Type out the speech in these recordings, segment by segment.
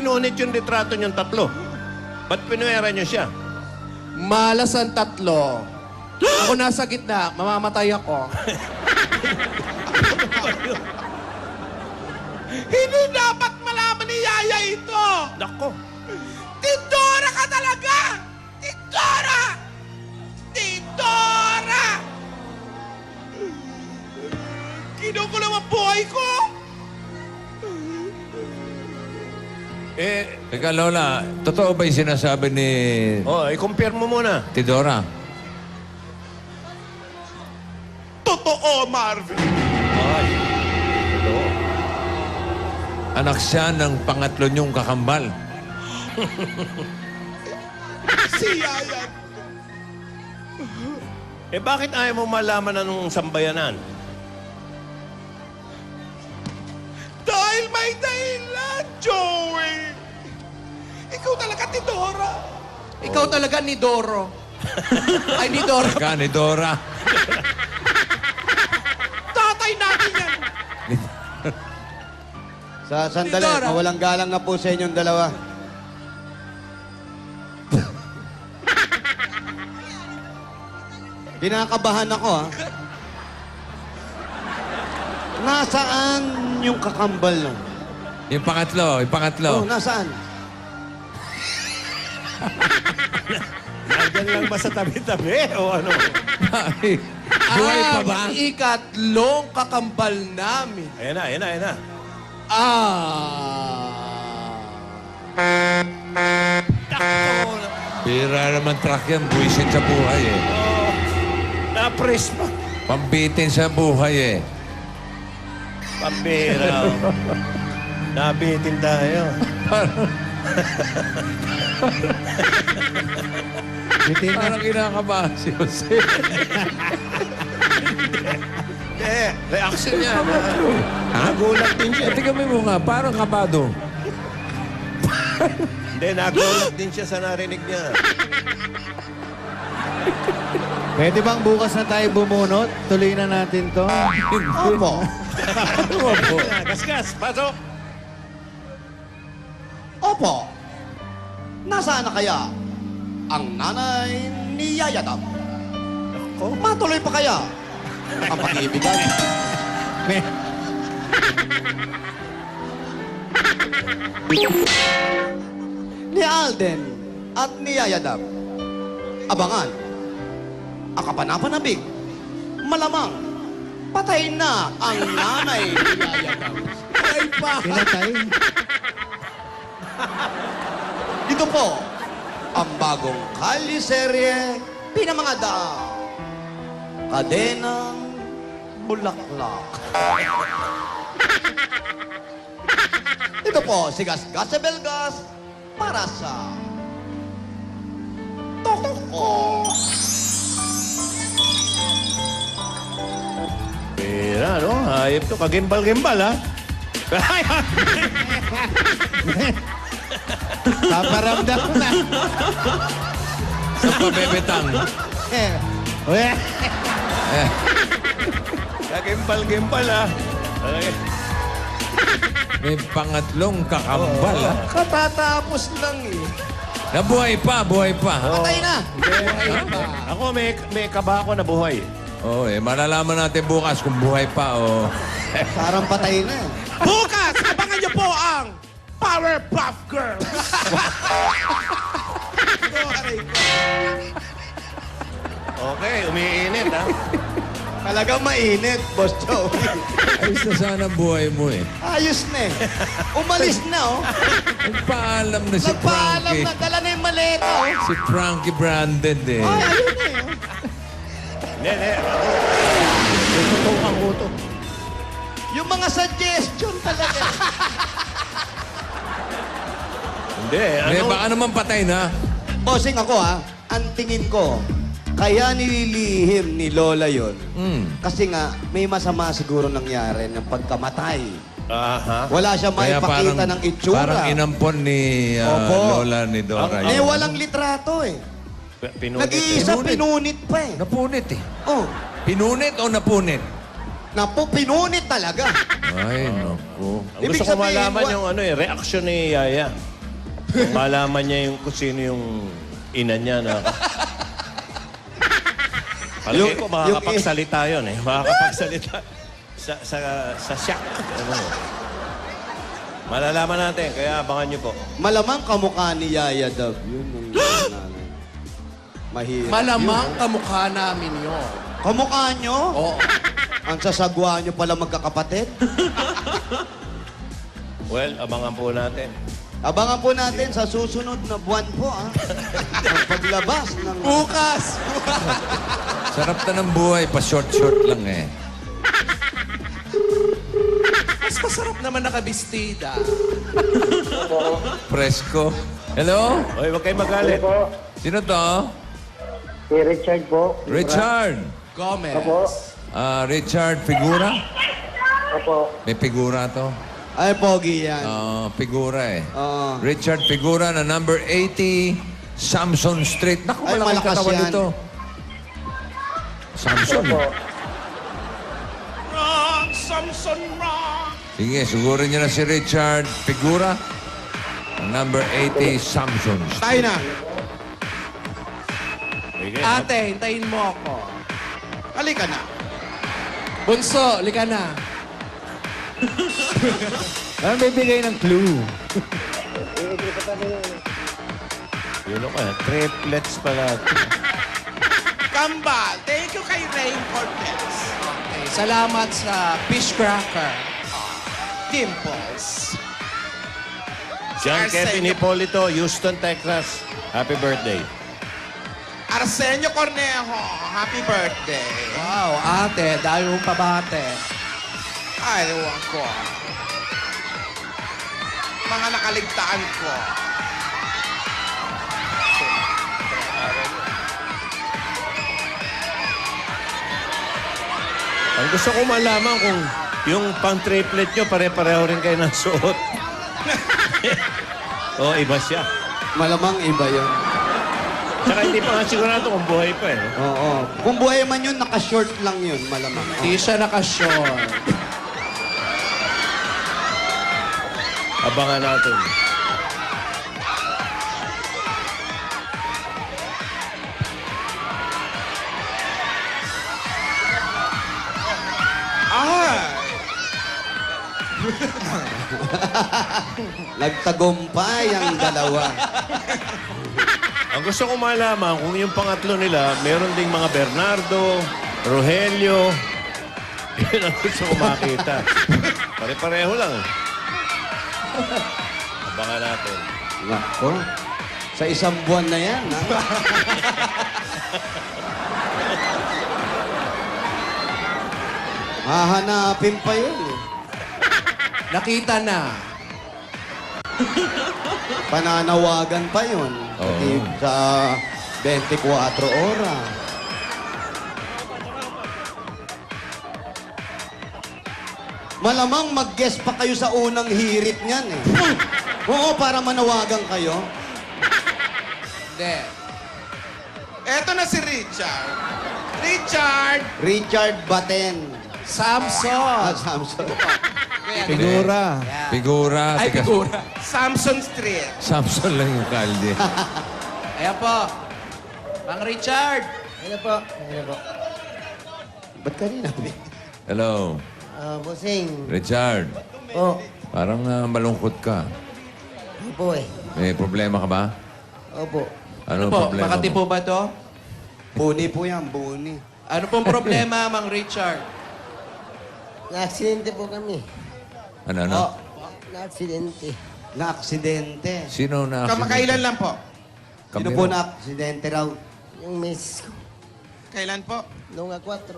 pinunit yung litrato niyong tatlo? Ba't pinuwera niyo siya? Malas ang tatlo. Ako nasa gitna, mamamatay ako. Hindi dapat malaman ni Yaya ito! Nako. Tidora ka talaga! Tidora! Tidora! Kinukulo ang buhay ko! Teka, Lola, totoo ba yung sinasabi ni I-compare mo muna. Tidora? Totoo, Marvin! Ay. Ito. Anak siya ng pangatlo niyong kakambal. Si Yaya! Bakit ayaw mo malaman anong sambayanan? Dahil may dahilan, Joey! Ikaw talaga, Tidora! Ikaw talaga ni Doro. Ay, ni Doro. Teka, ni Dora. Tatay natin yan! Sandali, Tidora. mawalang galang na po sa inyong dalawa. Kinakabahan ako, ha? Nasaan yung kakambal na? Yung pangatlo, yung pangatlo. Oh, nasaan? Nandyan lang ba sa tabi-tabi o ano? Buhay pa ba? Ang ikatlong kakambal namin. Ayan na, ayan na, ayan na. Bira naman truck yan, buwisit sa buhay eh. Na-press pa. Pambitin sa buhay eh. Pambira. Nabitin tayo. Parang kinakabahan si Jose. Reaction niya. Nagulat din siya. Tingnan mo nga, parang kabado. Hindi, nagulat din siya sa narinig niya. Pwede bang bukas na tayo bumunot? Tuloy na natin to. Opo. Opo. Gasgas, pasok. Opo. Nasaan na kaya ang nanay ni Yaya Dam? Matuloy pa kaya ang pag-iibigan? Ni Alden at ni Yaya Dam. Abangan ang kapanapanabik. Malamang patay na ang nanay ni Yaya Dam. Ay pa! Pinatay? Ito po ang bagong kaliserye pinamangada. Kadenang Bulaklak. Ito po si Gasgas sa Belgas para sa Toko. Pira, no? Hayop to. Kagimbal-gimbal, ha? Paparamdam na. Sa pabebetang. Kagimbal-gimbal, ha? Okay. May pangatlong kakambal. ah. Katatapos lang eh. Nabuhay pa, buhay pa. Patay na. Ako, may kaba ako na buhay. Oo, malalaman natin bukas kung buhay pa o... Parang patay na. Bukas, abangan niyo po ang Powerpuff Girls! Okay, umiinit, ha? Talagang mainit, Boss Joey. Ayos na sana ang buhay mo eh. Ayos na eh. Umalis na, oh. Nagpaalam na si Nagpaalam Frankie. na, dala na yung maleta, oh. Si Frankie branded eh. Ay, ayun na eh. Hindi. Tutukan ko to. Yung mga suggestion talaga. Hindi, Hindi, ano? baka naman patay na. Bossing ako, ha. Ang tingin ko, kaya nililihim ni Lola yon. Kasi nga, may masama siguro nangyari ng pagkamatay. Aha. Wala siya Kaya maipakita ng itsura. parang inampon ni Opo. Lola ni Dora. Eh, yun. walang litrato eh. Pinunit. Nag-iisa, Pinunit. pinunit pa eh. Napunit eh. Oh, Pinunit o napunit? napo, pinunit talaga. Ay, naku. Gusto Ibig ko sabihin, malaman yung reaksyon ni Yaya. Kung malaman niya yung kung sino yung ina niya na... Palagay ko, makakapagsalita yun eh. Makakapagsalita sa shack. Ano mo? Malalaman natin, kaya abangan niyo po. Malamang kamukha ni Yaya Dab. Yun yung nanay. Mahirap. Malamang yun. kamukha namin yun. Kamukha nyo? Oo. Ang sasagwa nyo pala magkakapatid? Well, abangan po natin. Abangan po natin sa susunod na buwan po, ang paglabas ng... Bukas! Sarap na ng buhay, pa-short-short lang eh. Mas masarap naman nakabistida. Presko. Hello? Hoy, huwag kayo magalit. Sino to? Si Richard po. Richard. Gomez. Opo. Richard Figura? Opo. May figura to. Ay, pogi yan. Figura eh. Oo. Richard Figura na number 80, Samson Street. Naku, Ay, malaking malakas katawan yan. nito. Samson. Opo. Wrong, Samson wrong. Sige, sugurin niyo na si Richard Figura. Number 80, Samson Street. Tayo na. Sige. Ate, hintayin mo ako. Halika na. Bunso, lika na. Ano bibigay ng clue? Yun ka, triplets pala. Kambal. Thank you kay Rain Cortez. Okay, salamat sa fish cracker. Dimples. John Si Kevin Arsenio- Hipolito, Houston, Texas. Happy birthday. Arsenio Cornejo. Happy birthday. Wow, ate, dahil mong pabate. Ay, ewan ko. Mga nakaligtaan ko. Ang gusto ko malaman kung yung pang-triplet nyo, pare-pareho rin kayo ng suot. Oo, iba siya. Malamang iba yun. Tsaka hindi pa nga sigurado kung buhay pa eh. Oo. Kung buhay man yun, naka-short lang yun, malamang. Hindi siya nakashort. Abangan natin. Ah! Nagtagumpay ang dalawa. Ang gusto ko malaman kung yung pangatlo nila, meron ding mga Bernardo, Rogelio. Yun ang gusto ko makita. Pare-pareho lang. Abangan natin. Nako. Sa isang buwan na yan, ha? Hahanapin pa yun, eh. Nakita na. Pananawagan pa yun. Pati sa 24 oras. Malamang mag-guess pa kayo sa unang hirit niyan, eh. Oo, para manawagan kayo. Hindi. Eto na si Richard. Richard! Richard Baten. Samson. Samson. Figura. Figura. Ay, Teka, figura. Samson Street. Samson lang yung kalde. Ayan po. Mang Richard. Ano po? Ano po? Ba't kanina? Hello. Bossing. Richard. Po. Parang malungkot ka. Opo eh. May problema ka ba? Opo. Ano Po, problema Makati mo? po ba to? Buni po yan, buni. Ano pong problema, Mang Richard? Na-aksidente po kami. Ano? Oh, Na-aksidente. na-aksidente. Sino na Kamakailan lang po. Sino po na-aksidente raw? Yung miss ko. Kailan po? Nung 4.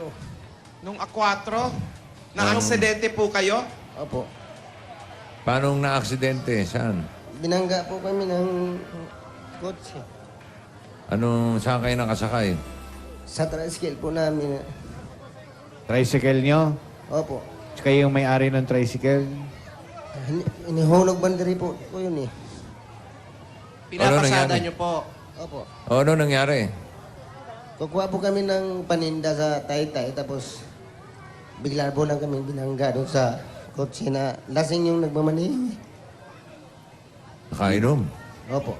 Nung A4? Na-aksidente po kayo? Opo. Paano na-aksidente? Saan? Binangga po kami ng kotse. Saan kayo nakasakay? Sa tricycle po namin. Tricycle nyo? Opo. Kayo yung may-ari ng tricycle? Inihulog banderi po yun eh. Pinapasada nangyari? niyo po. Opo. Ano nangyari? Kukuha po kami ng paninda sa Taytay tapos bigla po lang kami binangga doon sa kotse na lasing yung nagmamaneho. Nakainom. Opo.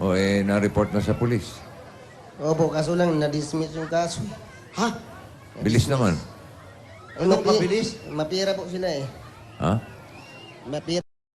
O na-report na sa pulis? Opo, kaso lang, na-dismiss yung kaso. Ha? Bilis naman. Anong mabilis? Mapira po sila eh. Ha? Mapira.